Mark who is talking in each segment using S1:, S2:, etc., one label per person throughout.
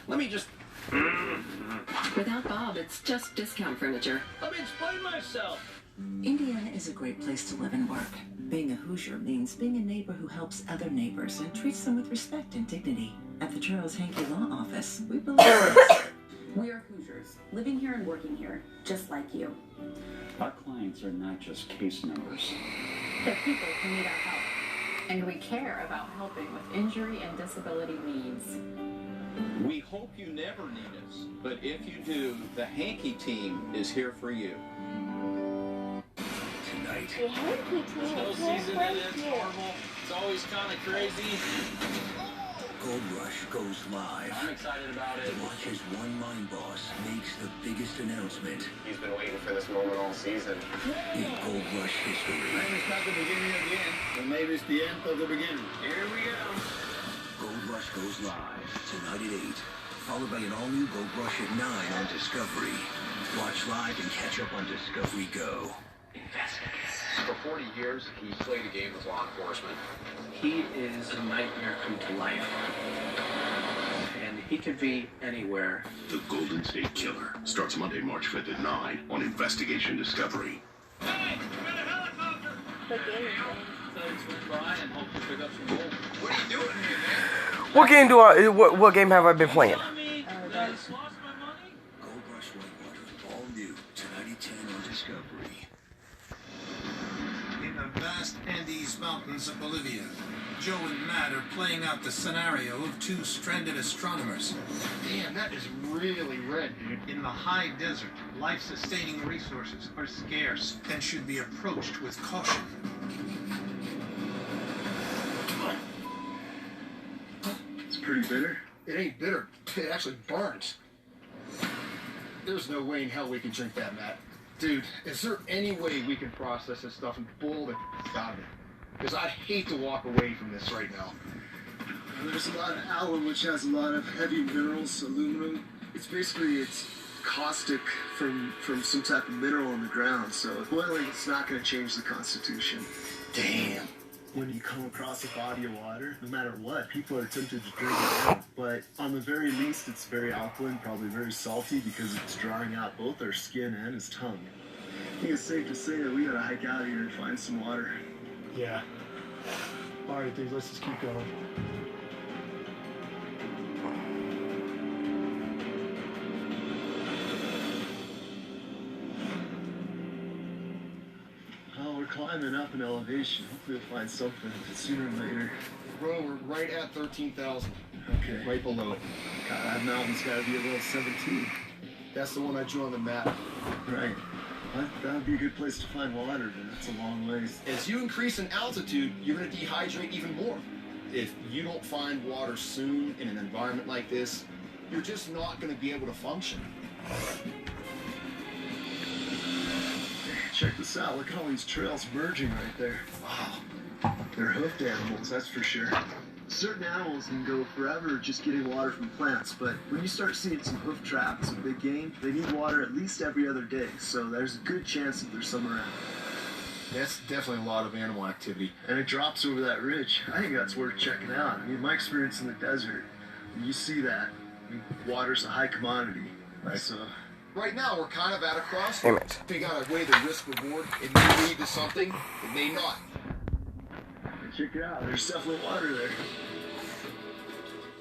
S1: Let me just...
S2: Without Bob, it's just discount furniture.
S1: Let me explain myself.
S3: Indiana is a great place to live and work. Being a Hoosier means being a neighbor who helps other neighbors and treats them with respect and dignity. At the Charles Hankey Law Office, we believe this.
S4: We are Hoosiers, living here and working here, just like you.
S5: Our clients are not just case numbers.
S4: They're people who need our help. And we care about helping with injury and disability needs.
S1: We hope you never need us, but if you do, the Hankey team is here for you.
S6: Tonight.
S7: The Hankey team is here for you.
S1: It's always kind of crazy.
S6: Gold Rush goes live.
S1: I'm excited about it.
S6: Watch as one mine boss makes the biggest announcement
S8: He's been waiting for this moment all season.
S6: in Gold Rush history.
S1: Maybe it's not the beginning of the end, but maybe it's the end of the beginning. Here we go.
S6: Gold Rush goes live tonight at 8, followed by an all-new Gold Rush at 9 on Discovery. Watch live and catch up on Discovery Go.
S8: For 40 years, he played a game with law enforcement.
S1: He is a nightmare come to life. And he could be anywhere.
S9: The Golden State Killer starts Monday, March 5th at 9 on Investigation Discovery.
S1: Hey, we got a helicopter!
S7: The game
S1: So you swing by and hope to pick up some gold.
S8: What are you doing here, man?
S10: What game do I? What game have I been playing?
S1: Tell me that I lost my money?
S6: Gold Rush Whitewater, all new tonight at 10 on Discovery.
S11: In the vast Andes Mountains of Bolivia, Joe and Matt are playing out the scenario of two stranded astronomers.
S8: Damn, that is really red, dude.
S11: In the high desert, life-sustaining resources are scarce and should be approached with caution.
S8: It's pretty bitter. It ain't bitter. It actually burns. There's no way in hell we can drink that, Matt. Dude, is there any way we can process this stuff and pull the out of it? Because I'd hate to walk away from this right now.
S12: There's a lot of alum, which has a lot of heavy minerals, aluminum. It's caustic from some type of mineral in the ground, so boiling it's not going to change the constitution.
S8: Damn.
S12: When you come across a body of water, no matter what, people are tempted to drink it out. But on the very least, it's very alkaline, probably very salty because it's drying out both our skin and his tongue. I think it's safe to say that we gotta hike out here and find some water.
S8: Yeah. All right, dude, let's just keep going.
S12: Oh, we're climbing up in elevation. Hopefully we'll find something sooner or later.
S8: Bro, we're right at 13,000.
S12: Okay.
S8: Right below it.
S12: God, that mountain's gotta be a little 17.
S8: That's the one I drew on the map.
S12: Right. That would be a good place to find water, but that's a long ways.
S8: As you increase in altitude, you're going to dehydrate even more. If you don't find water soon in an environment like this, you're just not going to be able to function.
S12: Check this out. Look at all these trails merging right there. Wow. They're hoofed animals, that's for sure. Certain animals can go forever just getting water from plants, but when you start seeing some hoof tracks of big game, they need water at least every other day, so there's a good chance that there's some around.
S8: That's definitely a lot of animal activity.
S12: And it drops over that ridge. I think that's worth checking out. I mean, my experience in the desert, you see that. I mean, water's a high commodity.
S8: Right.
S12: So,
S8: right now, we're kind of at a
S10: Damn
S8: crossroads.
S10: it.
S8: We gotta weigh the risk-reward. It may lead to something, it may not.
S12: check it out. There's definitely water there.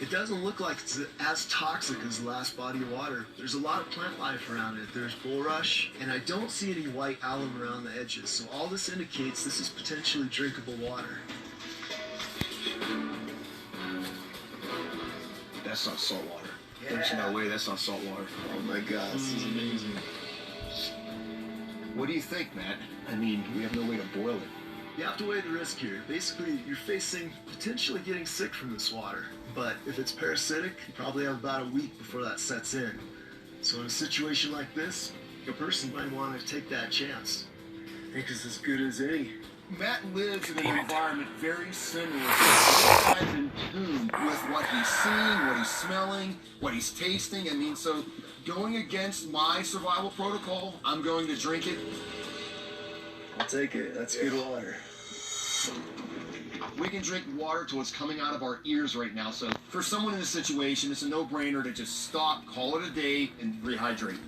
S12: It doesn't look like it's as toxic as the last body of water. There's a lot of plant life around it. There's bulrush, and I don't see any white alum around the edges. So all this indicates this is potentially drinkable water.
S8: That's not salt water. Yeah. There's no way that's not salt water.
S12: Oh my God, this is amazing.
S8: What do you think, Matt? I mean, we have no way to boil it.
S12: You have to weigh the risk here. Basically, you're facing potentially getting sick from this water. But if it's parasitic, you probably have about a week before that sets in. So in a situation like this, a person might want to take that chance. I think it's as good as any.
S8: Matt lives in an environment very similar to this. He's in tune with what he's seeing, what he's smelling, what he's tasting. I mean, so going against my survival protocol, I'm going to drink it.
S12: I'll take it. That's good water.
S8: We can drink water till it's coming out of our ears right now. So for someone in this situation, it's a no-brainer to just stop, call it a day, and rehydrate.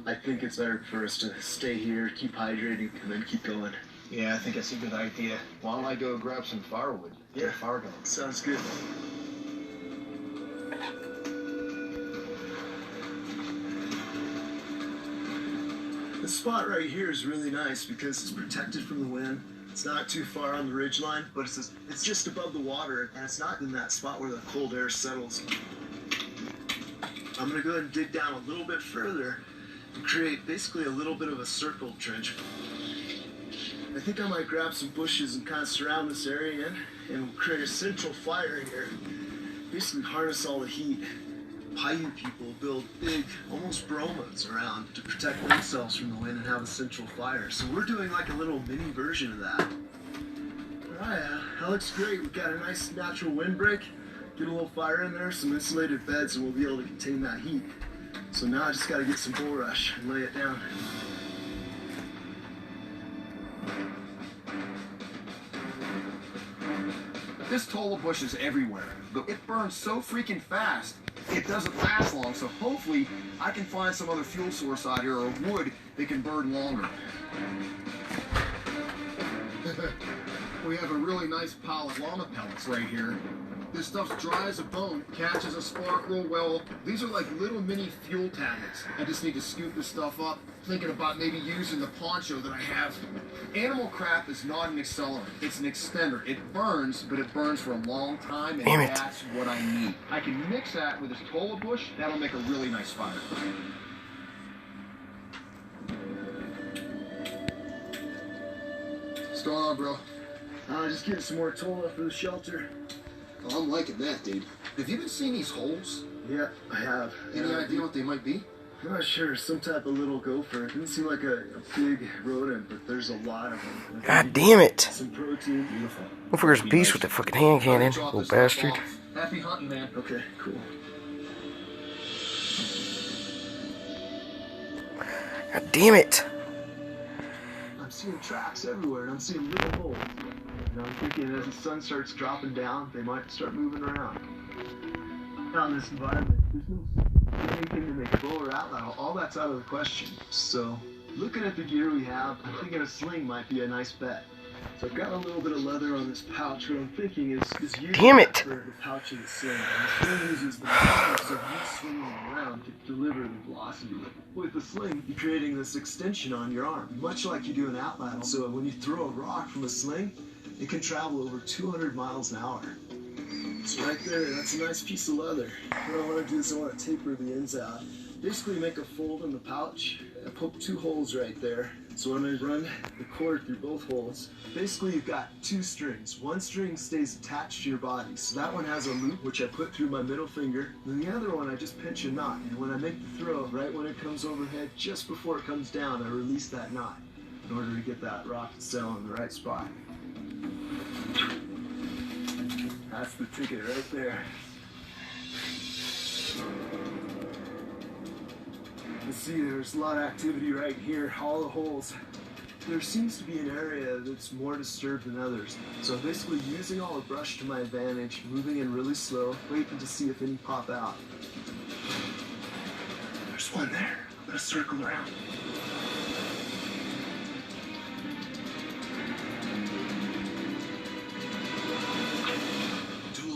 S12: I think it's better for us to stay here, keep hydrating, and then keep going.
S8: Yeah, I think that's a good idea. Why don't I go grab some firewood?
S12: Yeah,
S8: Get a fire going.
S12: Sounds good. This spot right here is really nice because it's protected from the wind. It's not too far on the ridgeline, but it's just above the water, and it's not in that spot where the cold air settles. I'm gonna go ahead and dig down a little bit further and create basically a little bit of a circle trench. I think I might grab some bushes and kind of surround this area and create a central fire here. Basically harness all the heat. Paiute people build big, almost bromas around to protect themselves from the wind and have a central fire. So we're doing like a little mini version of that. Alright, that looks great. We've got a nice natural windbreak. Get a little fire in there, some insulated beds, and we'll be able to contain that heat. So now I just got to get some bulrush and lay it down.
S8: This tola bush is everywhere, but it burns so freaking fast, it doesn't last long, so hopefully I can find some other fuel source out here or wood that can burn longer. We have a really nice pile of llama pellets right here. This stuff's dry as a bone, catches a spark real well. These are like little mini fuel tablets. I just need to scoop this stuff up. Thinking about maybe using the poncho that I have. Animal crap is not an accelerant, it's an extender. It burns, but it burns for a long time, and that's what I need. I can mix that with this tola bush, that'll make a really nice fire. What's going on, bro?
S12: Just getting some more tola for the shelter.
S8: Oh, I'm liking that, dude. Have you been seeing these holes?
S12: Yeah, I have.
S8: Any idea what they might be?
S12: I'm not sure. Some type of little gopher. It doesn't seem like a big rodent, but there's a lot of them.
S10: God damn it.
S12: Some protein.
S8: Beautiful.
S10: Motherfucker's a beast with that fucking hand cannon, little bastard.
S8: Happy hunting, man.
S12: Okay, cool.
S10: God damn it.
S12: I'm seeing tracks everywhere, and I'm seeing little holes. And I'm thinking as the sun starts dropping down, they might start moving around. Now in this environment, there's no anything to make a bow or outlet. All that's out of the question. So, looking at the gear we have, I'm thinking a sling might be a nice bet. So I've got a little bit of leather on this pouch. What I'm thinking is using it for the pouch of the sling. And the sling uses the force of you swinging around to deliver the velocity. With the sling, you're creating this extension on your arm, much like you do an outlet. So when you throw a rock from a sling, it can travel over 200 miles an hour. So right there, that's a nice piece of leather. What I want to do is I want to taper the ends out. Basically make a fold in the pouch. I poke 2 holes right there. So I'm going to run the cord through both holes. Basically you've got 2 strings. One string stays attached to your body. So that one has a loop which I put through my middle finger. And the other one I just pinch a knot. And when I make the throw, right when it comes overhead, just before it comes down, I release that knot in order to get that rock to settle in the right spot. That's the ticket right there. You see there's a lot of activity right here, all the holes. There seems to be an area that's more disturbed than others. So I'm basically using all the brush to my advantage, moving in really slow, waiting to see if any pop out. There's one there. I'm gonna circle around.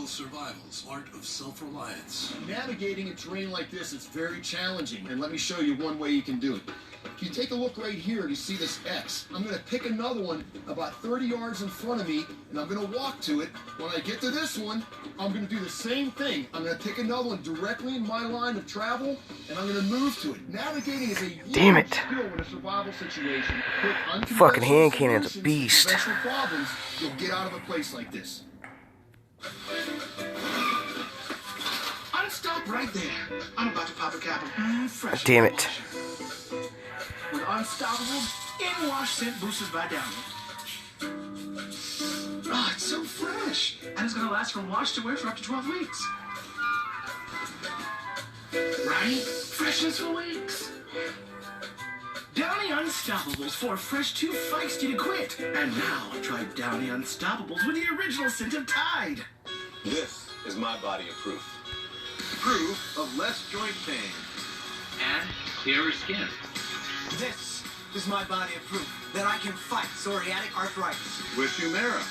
S11: Survival's art of self-reliance.
S8: Navigating a terrain like this is very challenging, and let me show you one way you can do it. If you take a look right here and you see this X, I'm going to pick another one about 30 yards in front of me, and I'm going to walk to it. When I get to this one, I'm going to do the same thing. I'm going to pick another one directly in my line of travel, and I'm going to move to it. Navigating is a huge skill in a survival situation.
S10: Fucking hand cannon's a beast.
S8: Problems, you'll get out of a place like this.
S11: Stop right there. I'm about to pop a cap of fresh.
S10: Damn it.
S11: With unstoppable in-wash scent boosters by Downy. Oh, it's so fresh. And it's going to last from wash to wear for up to 12 weeks. Right? Freshness for weeks. Downy Unstoppables for fresh, too feisty to quit. And now, try Downy Unstoppables with the original scent of Tide.
S13: This is my body of proof.
S6: Proof of less joint pain.
S1: And clearer skin.
S11: This is my body of proof that I can fight psoriatic arthritis.
S6: With Humira.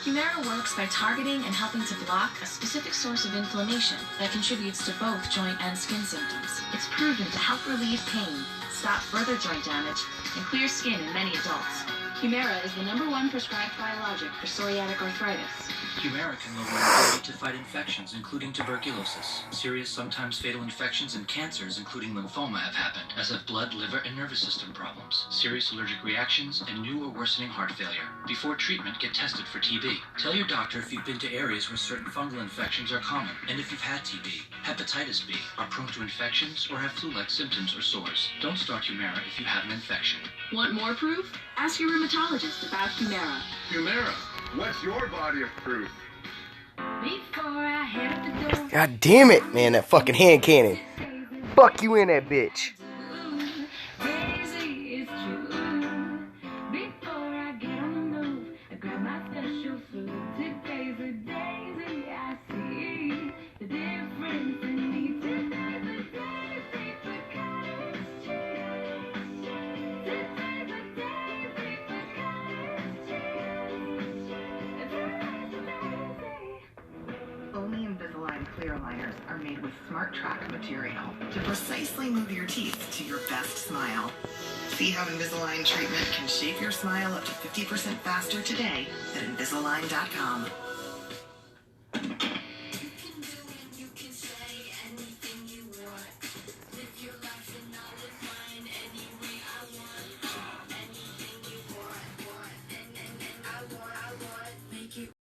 S2: Humira works by targeting and helping to block a specific source of inflammation that contributes to both joint and skin symptoms. It's proven to help relieve pain, stop further joint damage, and clear skin in many adults. Humira is the #1 prescribed biologic for psoriatic arthritis.
S1: Humira can lower your ability to fight infections, including tuberculosis. Serious, sometimes fatal infections and cancers, including lymphoma, have happened, as have blood, liver, and nervous system problems, serious allergic reactions, and new or worsening heart failure. Before treatment, get tested for TB. Tell your doctor if you've been to areas where certain fungal infections are common, and if you've had TB, hepatitis B, are prone to infections, or have flu-like symptoms or sores. Don't start Humira if you have an infection.
S2: Want more proof? Ask your rheumatologist about Humira.
S6: Humira. What's your body of proof?
S10: God damn it, man, that fucking hand cannon. Fuck you in that bitch.
S3: Only Invisalign clear aligners are made with Smart Track material to precisely move your teeth to your best smile. See how Invisalign treatment can shape your smile up to 50% faster today at Invisalign.com.